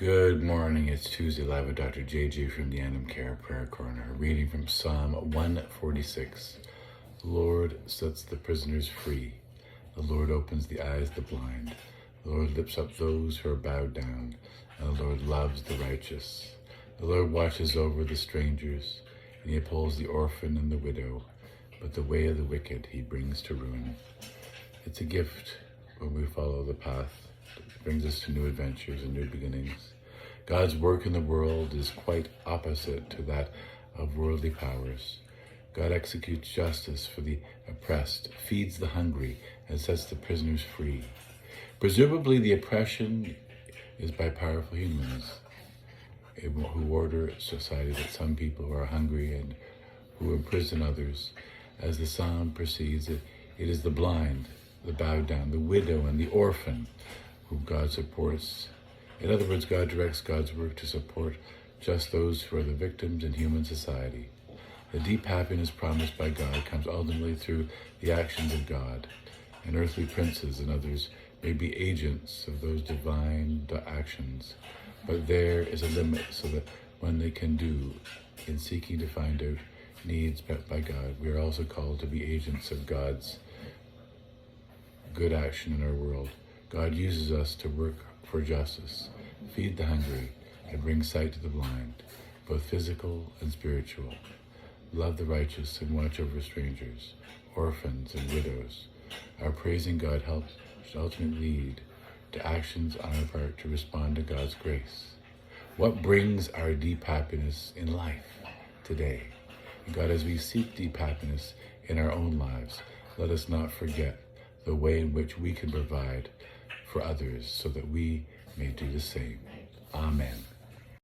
Good morning. It's Tuesday live with Drjj from the Anam Cara Prayer Corner. Reading from Psalm 146. The Lord sets the prisoners free. The Lord opens the eyes of the blind. The Lord lifts up those who are bowed down. And the Lord loves the righteous. The Lord watches over the strangers, and he upholds the orphan and the widow. But the way of the wicked he brings to ruin. It's a gift when we follow the path that brings us to new adventures and new beginnings. God's work in the world is quite opposite to that of worldly powers. God executes justice for the oppressed, feeds the hungry, and sets the prisoners free. Presumably the oppression is by powerful humans who order a society that some people are hungry and who imprison others. As the psalm proceeds, it is the blind, the bowed down, the widow, and the orphan whom God supports. In other words, God directs God's work to support just those who are the victims in human society. The deep happiness promised by God comes ultimately through the actions of God, and earthly princes and others may be agents of those divine actions, but there is a limit so that when they can do in seeking to find out needs met by God, we are also called to be agents of God's good action in our world. God uses us to work for justice, feed the hungry, and bring sight to the blind, both physical and spiritual. Love the righteous and watch over strangers, orphans and widows. Our praising God helps should ultimately lead to actions on our part to respond to God's grace. What brings our deep happiness in life today? And God, as we seek deep happiness in our own lives, let us not forget the way in which we can provide for others so that we may do the same. Amen.